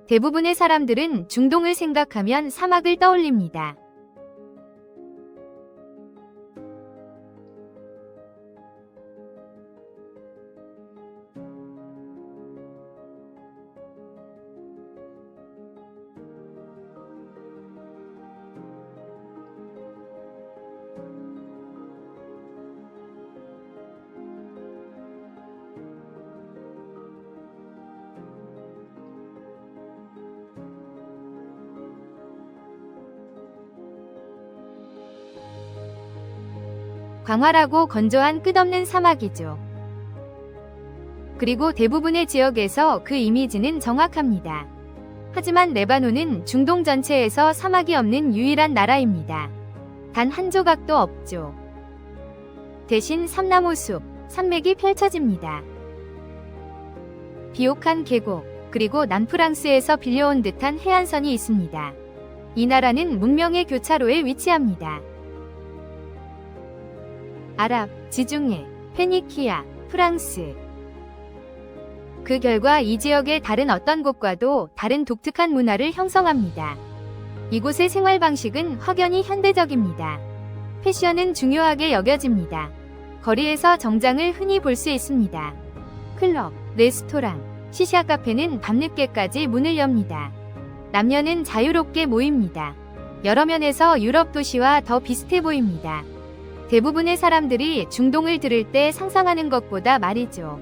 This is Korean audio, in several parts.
대부분의 사람들은 중동을 생각하면 사막을 떠올립니다. 광활하고 건조한 끝없는 사막이죠. 그리고 대부분의 지역에서 그 이미지는 정확합니다. 하지만 레바논은 중동 전체에서 사막이 없는 유일한 나라입니다. 단 한 조각도 없죠. 대신 삼나무숲, 산맥이 펼쳐집니다. 비옥한 계곡, 그리고 남프랑스에서 빌려온 듯한 해안선이 있습니다. 이 나라는 문명의 교차로에 위치합니다. 아랍, 지중해, 페니키아, 프랑스. 그 결과 이 지역의 다른 어떤 곳과도 다른 독특한 문화를 형성합니다. 이곳의 생활 방식은 확연히 현대적입니다. 패션은 중요하게 여겨집니다. 거리에서 정장을 흔히 볼 수 있습니다. 클럽, 레스토랑, 시샤 카페는 밤늦게까지 문을 엽니다. 남녀는 자유롭게 모입니다. 여러 면에서 유럽 도시와 더 비슷해 보입니다. 대부분의 사람들이 중동을 들을 때 상상하는 것보다 말이죠.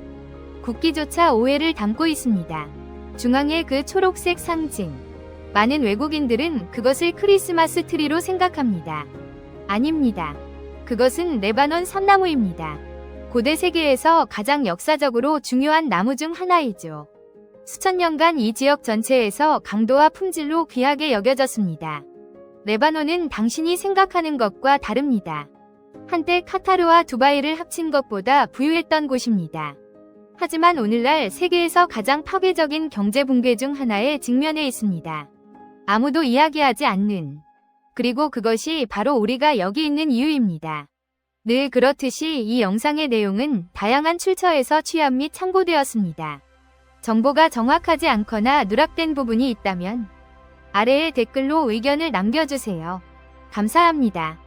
국기조차 오해를 담고 있습니다. 중앙의 그 초록색 상징. 많은 외국인들은 그것을 크리스마스 트리로 생각합니다. 아닙니다. 그것은 레바논 삼나무입니다. 고대 세계에서 가장 역사적으로 중요한 나무 중 하나이죠. 수천 년간 이 지역 전체에서 강도와 품질로 귀하게 여겨졌습니다. 레바논은 당신이 생각하는 것과 다릅니다. 한때 카타르와 두바이를 합친 것보다 부유했던 곳입니다. 하지만 오늘날 세계에서 가장 파괴적인 경제 붕괴 중 하나에 직면해 있습니다. 아무도 이야기하지 않는. 그리고 그것이 바로 우리가 여기 있는 이유입니다. 늘 그렇듯이 이 영상의 내용은 다양한 출처에서 취합 및 참고되었습니다. 정보가 정확하지 않거나 누락된 부분이 있다면 아래의 댓글로 의견을 남겨주세요. 감사합니다.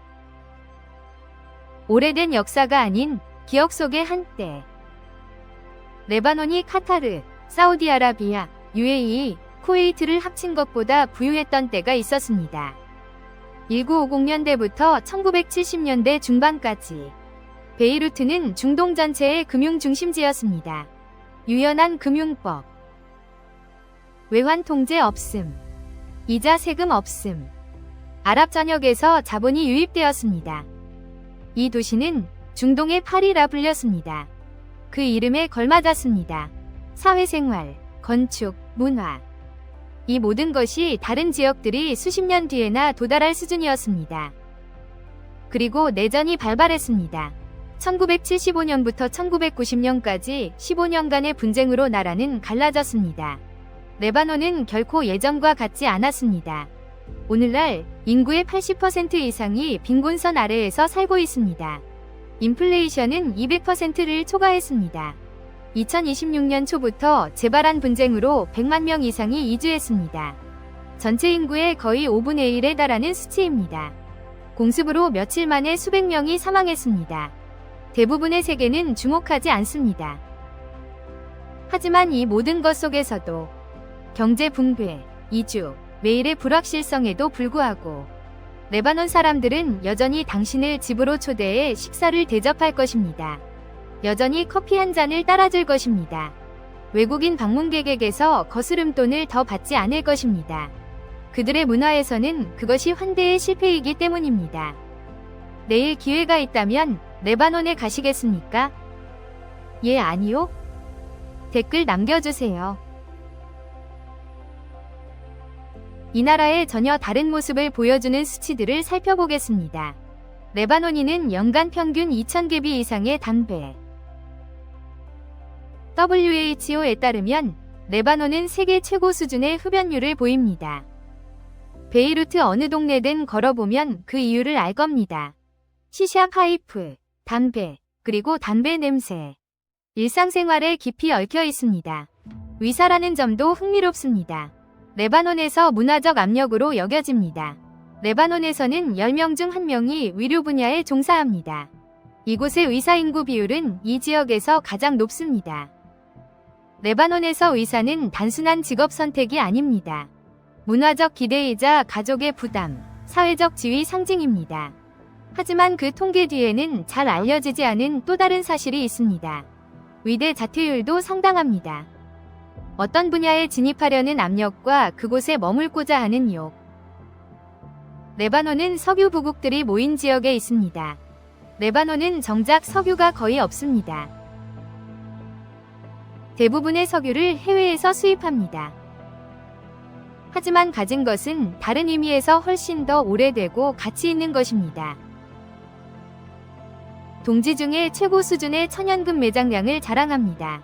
오래된 역사가 아닌 기억 속의 한때. 레바논이 카타르, 사우디아라비아, UAE, 쿠웨이트를 합친 것보다 부유했던 때가 있었습니다. 1950년대부터 1970년대 중반까지. 베이루트는 중동 전체의 금융 중심지였습니다. 유연한 금융법. 외환 통제 없음. 이자 세금 없음. 아랍 전역에서 자본이 유입되었습니다. 이 도시는 중동의 파리라 불렸습니다. 그 이름에 걸맞았습니다. 사회생활, 건축, 문화. 이 모든 것이 다른 지역들이 수십 년 뒤에나 도달할 수준이었습니다. 그리고 내전이 발발했습니다. 1975년부터 1990년까지 15년간의 분쟁으로 나라는 갈라졌습니다. 레바논은 결코 예전과 같지 않았습니다. 오늘날 인구의 80% 이상이 빈곤선 아래에서 살고 있습니다. 인플레이션은 200%를 초과했습니다. 2026년 초부터 재발한 분쟁으로 100만 명 이상이 이주했습니다. 전체 인구의 거의 5분의 1에 달하는 수치입니다. 공습으로 며칠 만에 수백 명이 사망했습니다. 대부분의 세계는 주목하지 않습니다. 하지만 이 모든 것 속에서도 경제 붕괴, 이주, 매일의 불확실성에도 불구하고 레바논 사람들은 여전히 당신을 집으로 초대해 식사를 대접할 것입니다. 여전히 커피 한 잔을 따라줄 것입니다. 외국인 방문객에게서 거스름돈을 더 받지 않을 것입니다. 그들의 문화에서는 그것이 환대의 실패이기 때문입니다. 내일 기회가 있다면 레바논에 가시겠습니까? 예, 아니요? 댓글 남겨주세요. 이 나라의 전혀 다른 모습을 보여주는 수치들을 살펴보겠습니다. 레바논인은 연간 평균 2,000개비 이상의 담배. WHO에 따르면 레바논은 세계 최고 수준의 흡연율을 보입니다. 베이루트 어느 동네든 걸어보면 그 이유를 알 겁니다. 시샤 파이프, 담배, 그리고 담배 냄새. 일상생활에 깊이 얽혀 있습니다. 위사라는 점도 흥미롭습니다. 레바논에서 문화적 압력으로 여겨집니다. 레바논에서는 10명 중 1명이 의료 분야에 종사합니다. 이곳의 의사 인구 비율은 이 지역에서 가장 높습니다. 레바논에서 의사는 단순한 직업 선택이 아닙니다. 문화적 기대이자 가족의 부담, 사회적 지위 상징입니다. 하지만 그 통계 뒤에는 잘 알려지지 않은 또 다른 사실이 있습니다. 의대 자퇴율도 상당합니다. 어떤 분야에 진입하려는 압력과 그곳에 머물고자 하는 욕. 레바논은 석유 부국들이 모인 지역에 있습니다. 레바논은 정작 석유가 거의 없습니다. 대부분의 석유를 해외에서 수입합니다. 하지만 가진 것은 다른 의미에서 훨씬 더 오래되고 가치 있는 것입니다. 동지 중에 최고 수준의 천연금 매장량을 자랑합니다.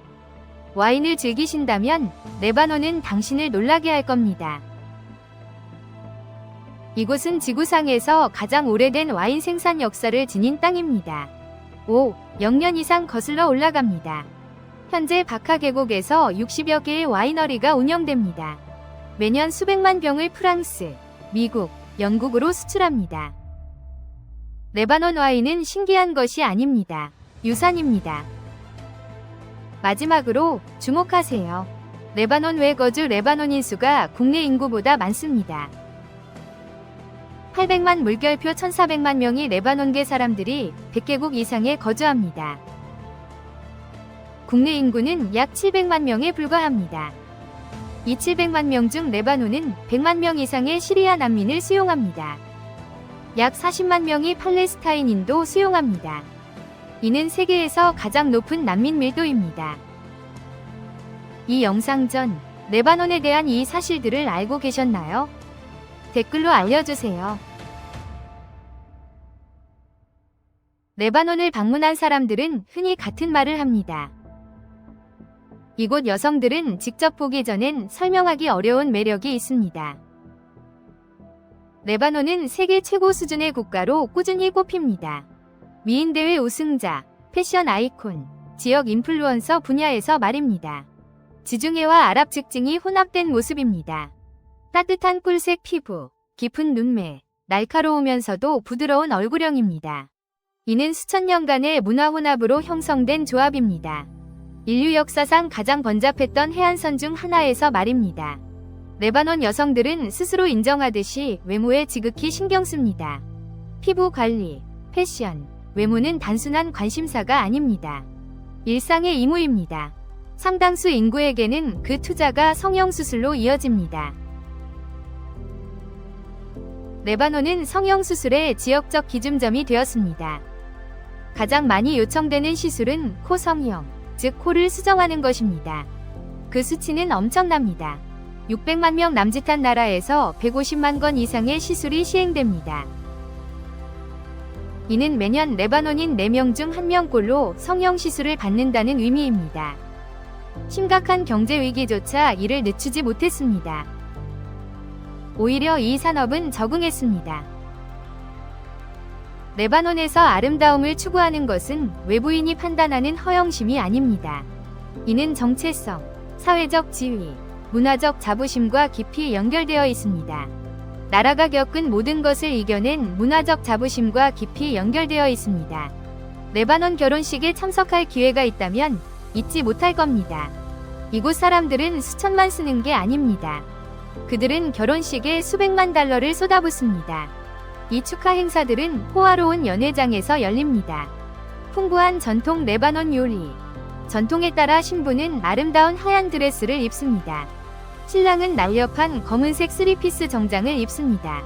와인을 즐기신다면 레바논은 당신을 놀라게 할 겁니다. 이곳은 지구상에서 가장 오래된 와인 생산 역사를 지닌 땅입니다. 0년 이상 거슬러 올라갑니다. 현재 바카 계곡에서 60여 개의 와이너리가 운영됩니다. 매년 수백만 병을 프랑스, 미국, 영국으로 수출합니다. 레바논 와인은 신기한 것이 아닙니다. 유산입니다. 마지막으로 주목하세요. 레바논 외 거주 레바논인 수가 국내 인구보다 많습니다. 800만 물결표 1400만 명이 레바논계 사람들이 100개국 이상에 거주합니다. 국내 인구는 약 700만 명에 불과합니다. 이 700만 명 중 레바논은 100만 명 이상의 시리아 난민을 수용합니다. 약 40만 명이 팔레스타인인도 수용합니다. 이는 세계에서 가장 높은 난민 밀도입니다. 이 영상 전 레바논에 대한 이 사실들을 알고 계셨나요? 댓글로 알려주세요. 레바논을 방문한 사람들은 흔히 같은 말을 합니다. 이곳 여성들은 직접 보기 전엔 설명하기 어려운 매력이 있습니다. 레바논은 세계 최고 수준의 국가로 꾸준히 꼽힙니다. 미인대회 우승자, 패션 아이콘, 지역 인플루언서 분야에서 말입니다. 지중해와 아랍 특징이 혼합된 모습입니다. 따뜻한 꿀색 피부, 깊은 눈매, 날카로우면서도 부드러운 얼굴형입니다. 이는 수천 년간의 문화 혼합으로 형성된 조합입니다. 인류 역사상 가장 번잡했던 해안선 중 하나에서 말입니다. 레바논 여성들은 스스로 인정하듯이 외모에 지극히 신경 씁니다. 피부 관리, 패션, 외모는 단순한 관심사가 아닙니다. 일상의 의무입니다. 상당수 인구에게는 그 투자가 성형수술로 이어집니다. 레바논은 성형수술의 지역적 기준점이 되었습니다. 가장 많이 요청되는 시술은 코 성형, 즉 코를 수정하는 것입니다. 그 수치는 엄청납니다. 600만 명 남짓한 나라에서 150만 건 이상의 시술이 시행됩니다. 이는 매년 레바논인 4명 중 1명꼴로 성형시술을 받는다는 의미입니다. 심각한 경제 위기조차 이를 늦추지 못했습니다. 오히려 이 산업은 적응했습니다. 레바논에서 아름다움을 추구하는 것은 외부인이 판단하는 허영심이 아닙니다. 이는 정체성, 사회적 지위, 문화적 자부심과 깊이 연결되어 있습니다. 나라가 겪은 모든 것을 이겨낸 문화적 자부심과 깊이 연결되어 있습니다. 레바논 결혼식에 참석할 기회가 있다면 잊지 못할 겁니다. 이곳 사람들은 수천만 쓰는 게 아닙니다. 그들은 결혼식에 수백만 달러를 쏟아붓습니다. 이 축하 행사들은 호화로운 연회장에서 열립니다. 풍부한 전통 레바논 요리. 전통에 따라 신부는 아름다운 하얀 드레스를 입습니다. 신랑은 날렵한 검은색 3피스 정장을 입습니다.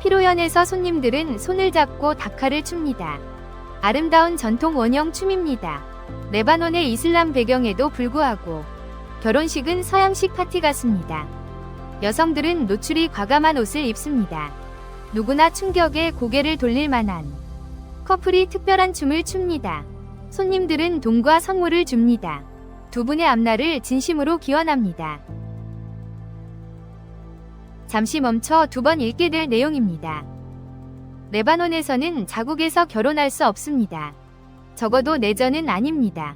피로연에서 손님들은 손을 잡고 다카를 춥니다. 아름다운 전통 원형 춤입니다. 레바논의 이슬람 배경에도 불구하고 결혼식은 서양식 파티 같습니다. 여성들은 노출이 과감한 옷을 입습니다. 누구나 충격에 고개를 돌릴 만한 커플이 특별한 춤을 춥니다. 손님들은 돈과 선물을 줍니다. 두 분의 앞날을 진심으로 기원합니다. 잠시 멈춰 두 번 읽게 될 내용입니다. 레바논에서는 자국에서 결혼할 수 없습니다. 적어도 내전은 아닙니다.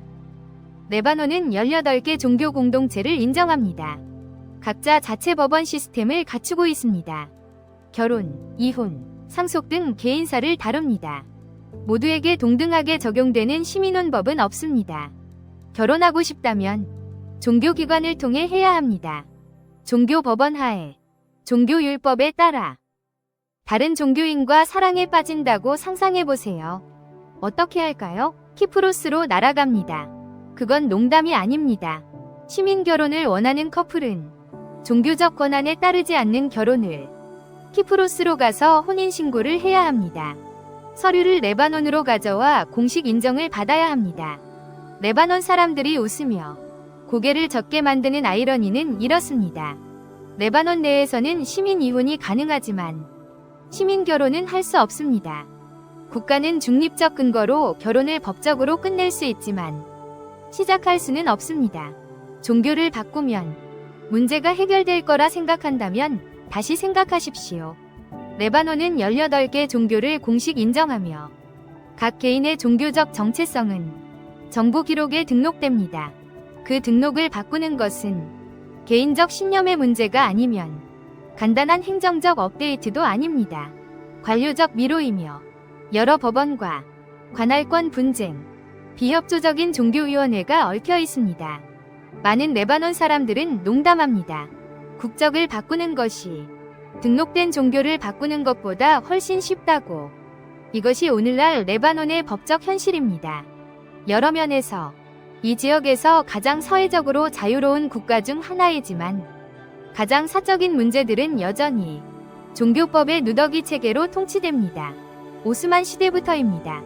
레바논은 18개 종교 공동체를 인정합니다. 각자 자체 법원 시스템을 갖추고 있습니다. 결혼, 이혼, 상속 등 개인사를 다룹니다. 모두에게 동등하게 적용되는 시민혼법은 없습니다. 결혼하고 싶다면 종교기관을 통해 해야 합니다. 종교법원 하에 종교율법에 따라 다른 종교인과 사랑에 빠진다고 상상해보세요. 어떻게 할까요? 키프로스로 날아갑니다. 그건 농담이 아닙니다. 시민 결혼을 원하는 커플은 종교적 권한에 따르지 않는 결혼을 키프로스로 가서 혼인신고를 해야 합니다. 서류를 레바논으로 가져와 공식 인정을 받아야 합니다. 레바논 사람들이 웃으며 고개를 젓게 만드는 아이러니는 이렇습니다. 레바논 내에서는 시민 이혼이 가능하지만 시민 결혼은 할 수 없습니다. 국가는 중립적 근거로 결혼을 법적으로 끝낼 수 있지만 시작할 수는 없습니다. 종교를 바꾸면 문제가 해결될 거라 생각한다면 다시 생각하십시오. 레바논은 18개 종교를 공식 인정하며 각 개인의 종교적 정체성은 정부 기록에 등록됩니다. 그 등록을 바꾸는 것은 개인적 신념의 문제가 아니면 간단한 행정적 업데이트도 아닙니다. 관료적 미로이며 여러 법원과 관할권 분쟁, 비협조적인 종교위원회가 얽혀 있습니다. 많은 레바논 사람들은 농담합니다. 국적을 바꾸는 것이 등록된 종교를 바꾸는 것보다 훨씬 쉽다고. 이것이 오늘날 레바논의 법적 현실입니다. 여러 면에서 이 지역에서 가장 사회적으로 자유로운 국가 중 하나이지만 가장 사적인 문제들은 여전히 종교법의 누더기 체계로 통치됩니다. 오스만 시대부터입니다.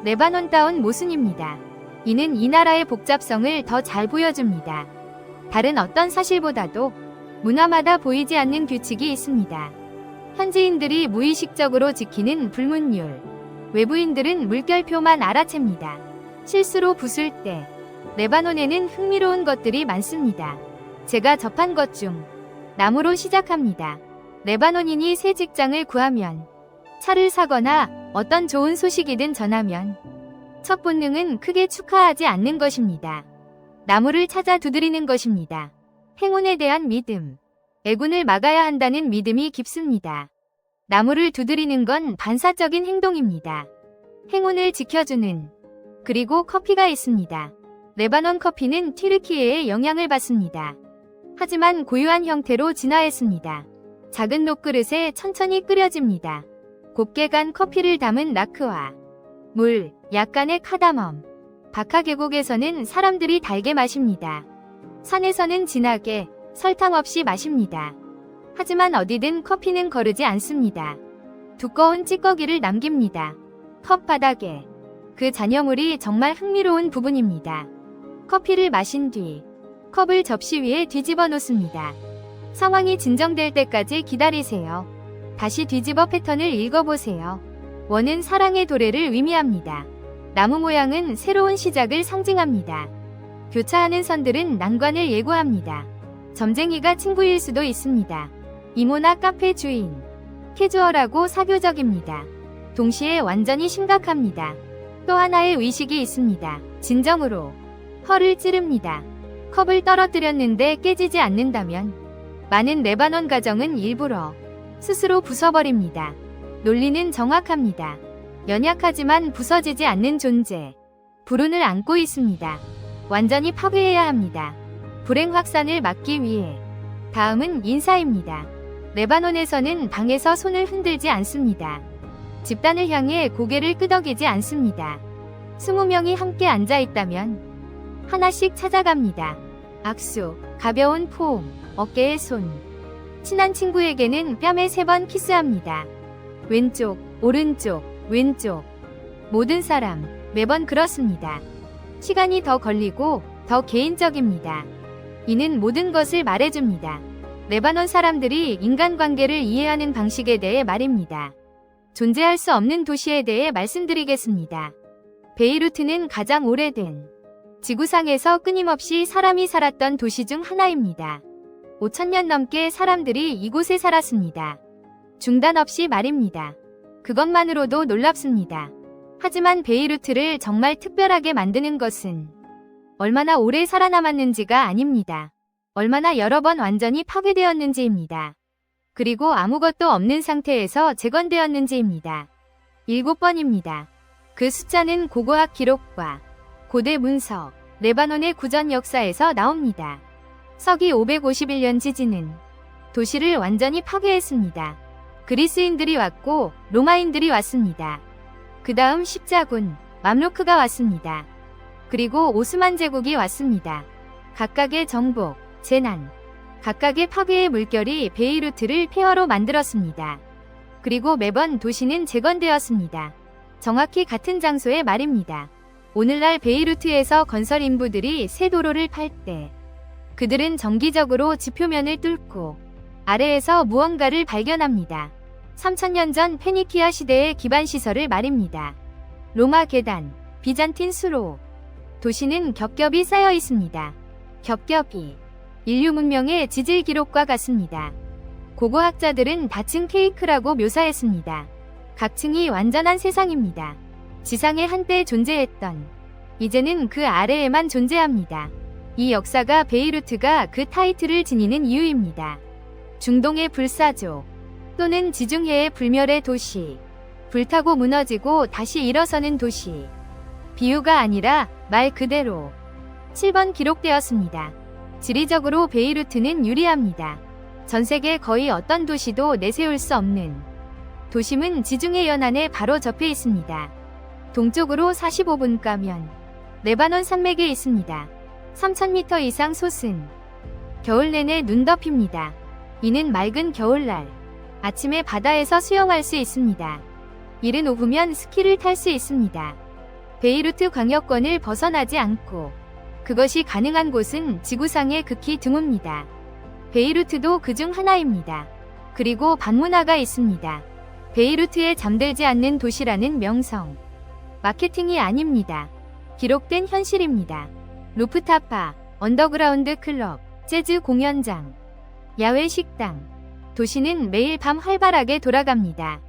레바논다운 모순입니다. 이는 이 나라의 복잡성을 더 잘 보여줍니다. 다른 어떤 사실보다도 문화마다 보이지 않는 규칙이 있습니다. 현지인들이 무의식적으로 지키는 불문율, 외부인들은 물결표만 알아챕니다. 실수로 부술 때 레바논에는 흥미로운 것들이 많습니다. 제가 접한 것 중 나무로 시작합니다. 레바논인이 새 직장을 구하면, 차를 사거나 어떤 좋은 소식이든 전하면 첫 본능은 크게 축하하지 않는 것입니다. 나무를 찾아 두드리는 것입니다. 행운에 대한 믿음, 애군을 막아야 한다는 믿음이 깊습니다. 나무를 두드리는 건 반사적인 행동입니다. 행운을 지켜주는. 그리고 커피가 있습니다. 레바논 커피는 튀르키예의 영향을 받습니다. 하지만 고유한 형태로 진화했습니다. 작은 녹그릇에 천천히 끓여집니다. 곱게 간 커피를 담은 라크와 물, 약간의 카다멈. 바카 계곡에서는 사람들이 달게 마십니다. 산에서는 진하게, 설탕 없이 마십니다. 하지만 어디든 커피는 거르지 않습니다. 두꺼운 찌꺼기를 남깁니다. 컵 바닥에. 그 잔여물이 정말 흥미로운 부분입니다. 커피를 마신 뒤 컵을 접시 위에 뒤집어 놓습니다. 상황이 진정될 때까지 기다리세요. 다시 뒤집어 패턴을 읽어보세요. 원은 사랑의 도래를 의미합니다. 나무 모양은 새로운 시작을 상징합니다. 교차하는 선들은 난관을 예고합니다. 점쟁이가 친구일 수도 있습니다. 이모나 카페 주인. 캐주얼하고 사교적입니다. 동시에 완전히 심각합니다. 또 하나의 의식이 있습니다. 진정으로 혀를 찌릅니다. 컵을 떨어뜨렸는데 깨지지 않는다면 많은 레바논 가정은 일부러 스스로 부숴버립니다. 논리는 정확합니다. 연약하지만 부서지지 않는 존재. 불운을 안고 있습니다. 완전히 파괴해야 합니다. 불행 확산을 막기 위해. 다음은 인사입니다. 레바논에서는 방에서 손을 흔들지 않습니다. 집단을 향해 고개를 끄덕이지 않습니다. 20명이 함께 앉아 있다면 하나씩 찾아갑니다. 악수, 가벼운 포옹, 어깨에 손. 친한 친구에게는 뺨에 3번 키스합니다. 왼쪽, 오른쪽, 왼쪽. 모든 사람, 매번 그렇습니다. 시간이 더 걸리고 더 개인적입니다. 이는 모든 것을 말해줍니다. 레바논 사람들이 인간관계를 이해하는 방식에 대해 말입니다. 존재할 수 없는 도시에 대해 말씀드리겠습니다. 베이루트는 가장 오래된 지구상에서 끊임없이 사람이 살았던 도시 중 하나입니다. 5,000년 넘게 사람들이 이곳에 살았습니다. 중단 없이 말입니다. 그것만으로도 놀랍습니다. 하지만 베이루트를 정말 특별하게 만드는 것은 얼마나 오래 살아남았는지가 아닙니다. 얼마나 여러 번 완전히 파괴되었는지입니다. 그리고 아무것도 없는 상태에서 재건되었는지입니다. 7번입니다. 그 숫자는 고고학 기록과 고대 문서, 레바논의 구전 역사에서 나옵니다. 서기 551년 지진은 도시를 완전히 파괴했습니다. 그리스인들이 왔고 로마인들이 왔습니다. 그 다음 십자군, 맘루크가 왔습니다. 그리고 오스만 제국이 왔습니다. 각각의 정복, 재난, 각각의 파괴의 물결이 베이루트를 폐허로 만들었습니다. 그리고 매번 도시는 재건되었습니다. 정확히 같은 장소에 말입니다. 오늘날 베이루트에서 건설 인부들이 새 도로를 팔 때 그들은 정기적으로 지표면을 뚫고 아래에서 무언가를 발견합니다. 3000년 전 페니키아 시대의 기반 시설을 말입니다. 로마 계단, 비잔틴 수로, 도시는 겹겹이 쌓여 있습니다. 겹겹이. 인류 문명의 지질 기록과 같습니다. 고고학자들은 다층 케이크라고 묘사했습니다. 각 층이 완전한 세상입니다. 지상에 한때 존재했던, 이제는 그 아래에만 존재합니다. 이 역사가 베이루트가 그 타이틀을 지니는 이유입니다. 중동의 불사조 또는 지중해의 불멸의 도시, 불타고 무너지고 다시 일어서는 도시. 비유가 아니라 말 그대로 7번 기록되었습니다. 지리적으로 베이루트는 유리합니다. 전 세계 거의 어떤 도시도 내세울 수 없는 도심은 지중해 연안에 바로 접해 있습니다. 동쪽으로 45분 가면 레바논 산맥에 있습니다. 3000m 이상 솟은 겨울 내내 눈 덮입니다. 이는 맑은 겨울날 아침에 바다에서 수영할 수 있습니다. 이른 오후면 스키를 탈 수 있습니다. 베이루트 광역권을 벗어나지 않고 그것이 가능한 곳은 지구상에 극히 드뭅니다. 베이루트도 그중 하나입니다. 그리고 밤문화가 있습니다. 베이루트에 잠들지 않는 도시라는 명성. 마케팅이 아닙니다. 기록된 현실입니다. 루프탑바, 언더그라운드 클럽, 재즈 공연장, 야외 식당. 도시는 매일 밤 활발하게 돌아갑니다.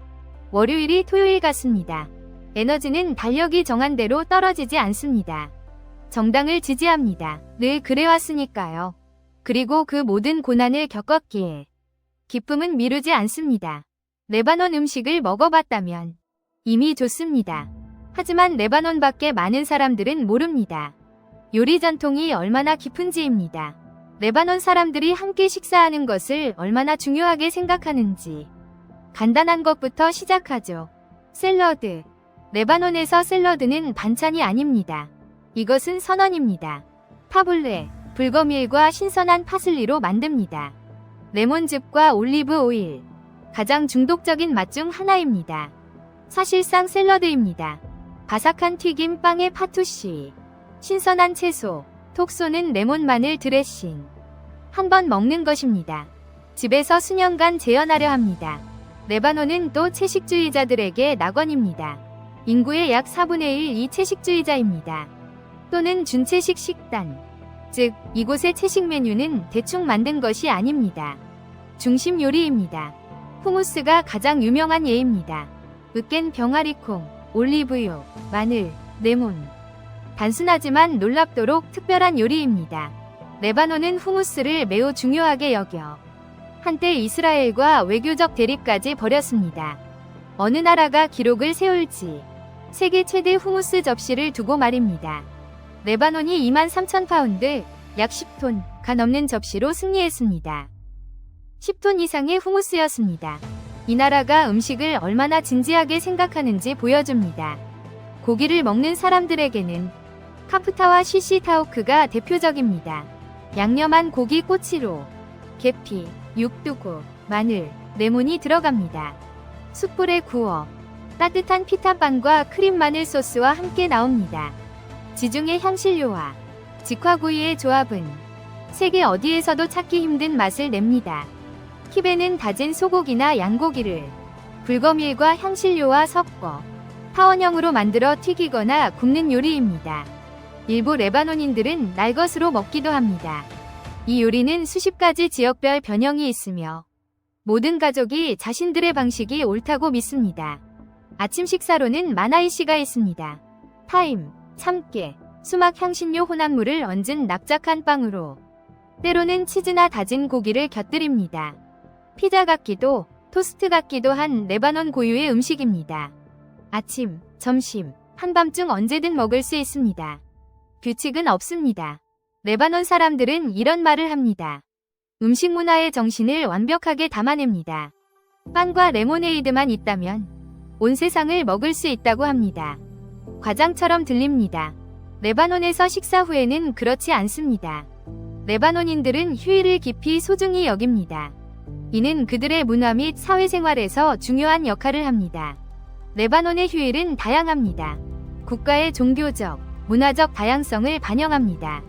월요일이 토요일 같습니다. 에너지는 달력이 정한 대로 떨어지지 않습니다. 정당을 지지합니다. 늘 그래왔으니까요. 그리고 그 모든 고난을 겪었기에 기쁨은 미루지 않습니다. 레바논 음식을 먹어봤다면 이미 좋습니다. 하지만 레바논 밖에 많은 사람들은 모릅니다. 요리 전통이 얼마나 깊은지입니다. 레바논 사람들이 함께 식사하는 것을 얼마나 중요하게 생각하는지. 간단한 것부터 시작하죠. 샐러드. 레바논에서 샐러드는 반찬이 아닙니다. 이것은 선언입니다. 파블레, 불거밀과 신선한 파슬리로 만듭니다. 레몬즙과 올리브 오일. 가장 중독적인 맛 중 하나입니다. 사실상 샐러드입니다. 바삭한 튀김 빵에 파투시. 신선한 채소, 톡 쏘는 레몬 마늘 드레싱. 한 번 먹는 것입니다. 집에서 수년간 재현하려 합니다. 레바논은 또 채식주의자들에게 낙원입니다. 인구의 약 4분의 1 이 채식주의자입니다. 또는 준채식 식단. 즉, 이곳의 채식 메뉴는 대충 만든 것이 아닙니다. 중심 요리입니다. 후무스가 가장 유명한 예입니다. 으깬 병아리콩, 올리브유, 마늘, 레몬. 단순하지만 놀랍도록 특별한 요리입니다. 레바논은 후무스를 매우 중요하게 여겨 한때 이스라엘과 외교적 대립까지 벌였습니다. 어느 나라가 기록을 세울지 세계 최대 후무스 접시를 두고 말입니다. 레바논이 23,000파운드, 약 10톤가 넘는 접시로 승리했습니다. 10톤 이상의 후무스였습니다. 이 나라가 음식을 얼마나 진지하게 생각하는지 보여줍니다. 고기를 먹는 사람들에게는 카프타와 시시타오크가 대표적입니다. 양념한 고기 꼬치로 계피, 육두고, 마늘, 레몬이 들어갑니다. 숯불에 구워 따뜻한 피타빵과 크림 마늘 소스와 함께 나옵니다. 지중해 향신료와 직화구이의 조합은 세계 어디에서도 찾기 힘든 맛을 냅니다. 킵에는 다진 소고기나 양고기를 불거밀과 향신료와 섞어 타원형으로 만들어 튀기거나 굽는 요리입니다. 일부 레바논인들은 날것으로 먹기도 합니다. 이 요리는 수십 가지 지역별 변형이 있으며 모든 가족이 자신들의 방식이 옳다고 믿습니다. 아침 식사로는 마나이시가 있습니다. 타임, 참깨, 수막 향신료 혼합물을 얹은 납작한 빵으로 때로는 치즈나 다진 고기를 곁들입니다. 피자 같기도 토스트 같기도 한 레바논 고유의 음식입니다. 아침, 점심, 한밤중 언제든 먹을 수 있습니다. 규칙은 없습니다. 레바논 사람들은 이런 말을 합니다. 음식 문화의 정신을 완벽하게 담아냅니다. 빵과 레모네이드만 있다면 온 세상을 먹을 수 있다고 합니다. 과장처럼 들립니다. 레바논에서 식사 후에는 그렇지 않습니다. 레바논인들은 휴일을 깊이 소중히 여깁니다. 이는 그들의 문화 및 사회생활에서 중요한 역할을 합니다. 레바논의 휴일은 다양합니다. 국가의 종교적, 문화적 다양성을 반영합니다.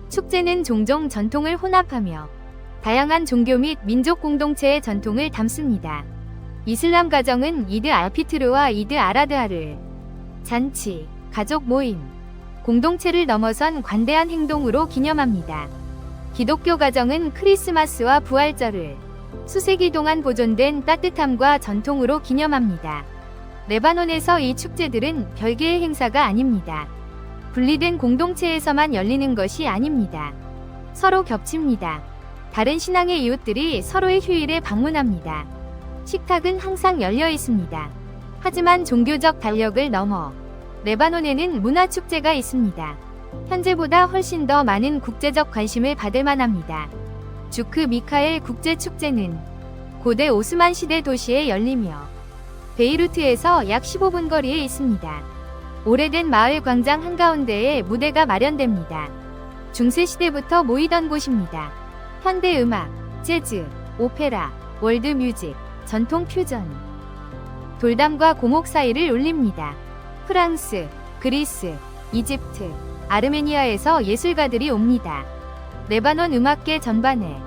축제는 종종 전통을 혼합하며 다양한 종교 및 민족 공동체의 전통을 담습니다. 이슬람 가정은 이드 알피트르와 이드 알아드하를 잔치, 가족 모임, 공동체를 넘어선 관대한 행동으로 기념합니다. 기독교 가정은 크리스마스와 부활절을 수세기 동안 보존된 따뜻함과 전통으로 기념합니다. 레바논에서 이 축제들은 별개의 행사가 아닙니다. 분리된 공동체에서만 열리는 것이 아닙니다. 서로 겹칩니다. 다른 신앙의 이웃들이 서로의 휴일에 방문합니다. 식탁은 항상 열려 있습니다. 하지만 종교적 달력을 넘어 레바논에는 문화축제가 있습니다. 현재보다 훨씬 더 많은 국제적 관심을 받을 만합니다. 주크 미카엘 국제축제는 고대 오스만 시대 도시에 열리며 베이루트에서 약 15분 거리에 있습니다. 오래된 마을 광장 한가운데에 무대가 마련됩니다. 중세시대부터 모이던 곳입니다. 현대 음악, 재즈, 오페라, 월드뮤직, 전통 퓨전, 돌담과 고목 사이를 울립니다. 프랑스, 그리스, 이집트, 아르메니아에서 예술가들이 옵니다. 레바논 음악계 전반에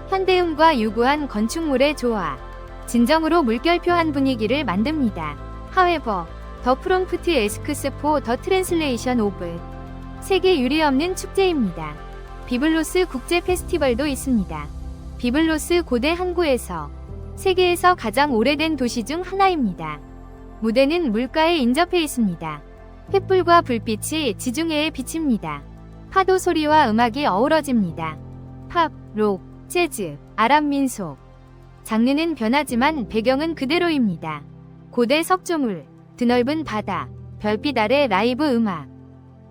현대음과 유구한 건축물의 조화, 진정으로 물결표한 분위기를 만듭니다. 하웨버, 더 프롬프트 에스크스 포 더 트랜슬레이션 오브 세계 유례 없는 축제입니다. 비블로스 국제 페스티벌도 있습니다. 비블로스 고대 항구에서 세계에서 가장 오래된 도시 중 하나입니다. 무대는 물가에 인접해 있습니다. 횃불과 불빛이 지중해에 비칩니다. 파도 소리와 음악이 어우러집니다. 팝, 록, 재즈, 아랍 민속. 장르는 변하지만 배경은 그대로입니다. 고대 석조물, 드넓은 바다, 별빛 아래 라이브 음악.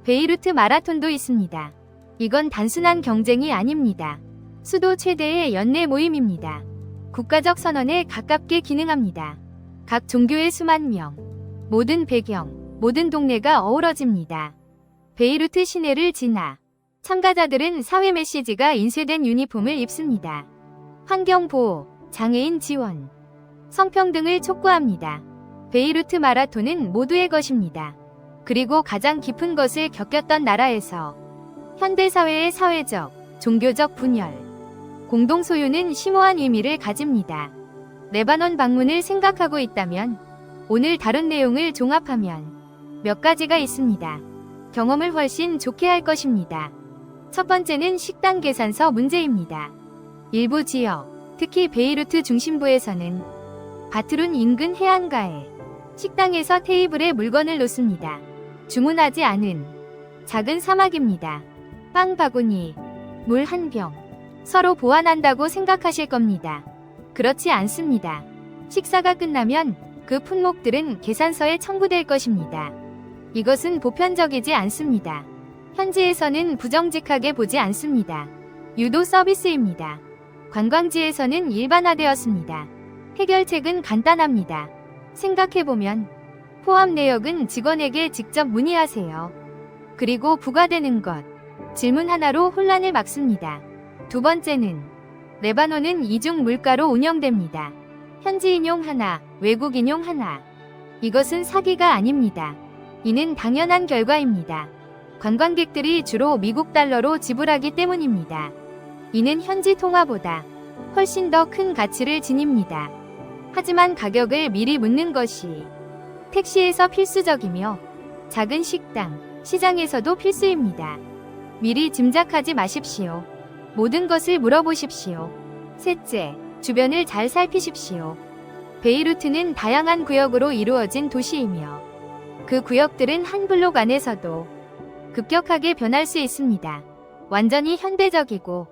베이루트 마라톤도 있습니다. 이건 단순한 경쟁이 아닙니다. 수도 최대의 연례 모임입니다. 국가적 선언에 가깝게 기능합니다. 각 종교의 수만 명, 모든 배경, 모든 동네가 어우러집니다. 베이루트 시내를 지나 참가자들은 사회 메시지가 인쇄된 유니폼을 입습니다. 환경보호, 장애인 지원, 성평등을 촉구합니다. 베이루트 마라톤은 모두의 것입니다. 그리고 가장 깊은 것을 겪었던 나라에서 현대사회의 사회적, 종교적 분열, 공동소유는 심오한 의미를 가집니다. 레바논 방문을 생각하고 있다면 오늘 다룬 내용을 종합하면 몇 가지가 있습니다. 경험을 훨씬 좋게 할 것입니다. 첫 번째는 식당 계산서 문제입니다. 일부 지역, 특히 베이루트 중심부에서는 바트룬 인근 해안가에 식당에서 테이블에 물건을 놓습니다. 주문하지 않은 작은 사막입니다. 빵 바구니, 물 한 병, 서로 보완한다고 생각하실 겁니다. 그렇지 않습니다. 식사가 끝나면 그 품목들은 계산서에 첨부될 것입니다. 이것은 보편적이지 않습니다. 현지에서는 부정직하게 보지 않습니다. 유도 서비스입니다. 관광지에서는 일반화되었습니다. 해결책은 간단합니다. 생각해보면 포함 내역은 직원에게 직접 문의하세요. 그리고 부과되는 것, 질문 하나로 혼란을 막습니다. 두 번째는 레바논은 이중 물가로 운영됩니다. 현지 인용 하나, 외국 인용 하나. 이것은 사기가 아닙니다. 이는 당연한 결과입니다. 관광객들이 주로 미국 달러로 지불하기 때문입니다. 이는 현지 통화보다 훨씬 더 큰 가치를 지닙니다. 하지만 가격을 미리 묻는 것이 택시에서 필수적이며 작은 식당, 시장에서도 필수입니다. 미리 짐작하지 마십시오. 모든 것을 물어보십시오. 셋째, 주변을 잘 살피십시오. 베이루트는 다양한 구역으로 이루어진 도시이며 그 구역들은 한 블록 안에서도 급격하게 변할 수 있습니다. 완전히 현대적이고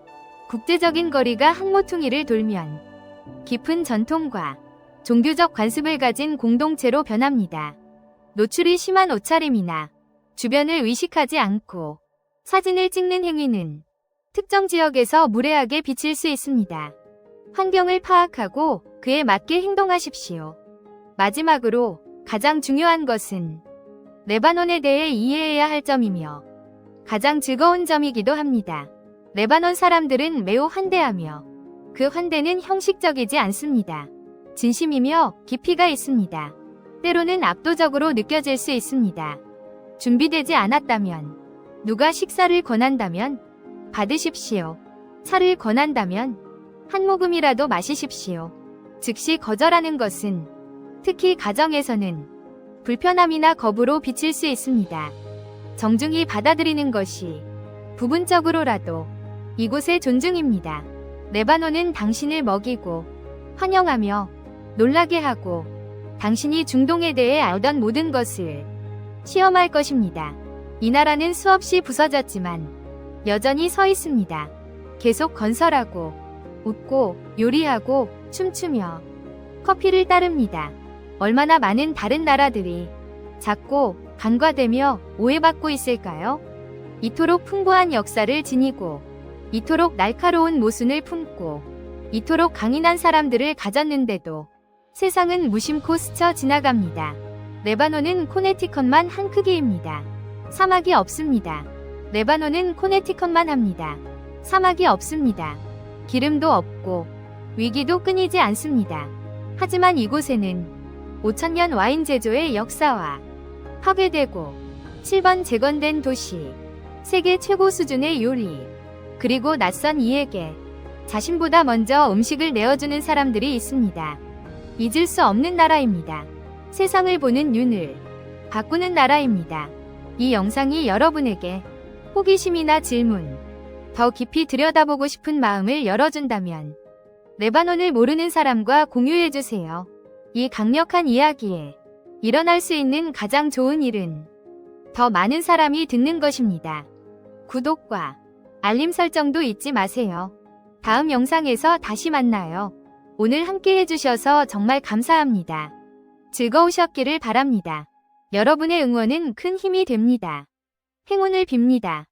국제적인 거리가 한 모퉁이를 돌면 깊은 전통과 종교적 관습을 가진 공동체로 변합니다. 노출이 심한 옷차림이나 주변을 의식하지 않고 사진을 찍는 행위는 특정 지역에서 무례하게 비칠 수 있습니다. 환경을 파악하고 그에 맞게 행동하십시오. 마지막으로 가장 중요한 것은 레바논에 대해 이해해야 할 점이며 가장 즐거운 점이기도 합니다. 레바논 사람들은 매우 환대하며 그 환대는 형식적이지 않습니다. 진심이며 깊이가 있습니다. 때로는 압도적으로 느껴질 수 있습니다. 준비되지 않았다면, 누가 식사를 권한다면 받으십시오. 차를 권한다면 한 모금이라도 마시십시오. 즉시 거절하는 것은 특히 가정에서는 불편함이나 겁으로 비칠 수 있습니다. 정중히 받아들이는 것이 부분적으로라도 이곳의 존중입니다. 레바논은 당신을 먹이고 환영하며 놀라게 하고 당신이 중동에 대해 알던 모든 것을 시험할 것입니다. 이 나라는 수없이 부서졌지만 여전히 서 있습니다. 계속 건설하고 웃고 요리하고 춤추며 커피를 따릅니다. 얼마나 많은 다른 나라들이 작고 간과되며 오해받고 있을까요? 이토록 풍부한 역사를 지니고 이토록 날카로운 모순을 품고 이토록 강인한 사람들을 가졌는데도 세상은 무심코 스쳐 지나갑니다. 레바논은 코네티컷만 한 크기입니다. 사막이 없습니다. 레바논은 코네티컷만 합니다. 사막이 없습니다. 기름도 없고 위기도 끊이지 않습니다. 하지만 이곳에는 5,000년 와인 제조의 역사와 파괴되고 7번 재건된 도시, 세계 최고 수준의 요리, 그리고 낯선 이에게 자신보다 먼저 음식을 내어주는 사람들이 있습니다. 잊을 수 없는 나라입니다. 세상을 보는 눈을 바꾸는 나라입니다. 이 영상이 여러분에게 호기심이나 질문, 더 깊이 들여다보고 싶은 마음을 열어준다면 레바논을 모르는 사람과 공유해주세요. 이 강력한 이야기에 일어날 수 있는 가장 좋은 일은 더 많은 사람이 듣는 것입니다. 구독과 알림 설정도 잊지 마세요. 다음 영상에서 다시 만나요. 오늘 함께 해주셔서 정말 감사합니다. 즐거우셨기를 바랍니다. 여러분의 응원은 큰 힘이 됩니다. 행운을 빕니다.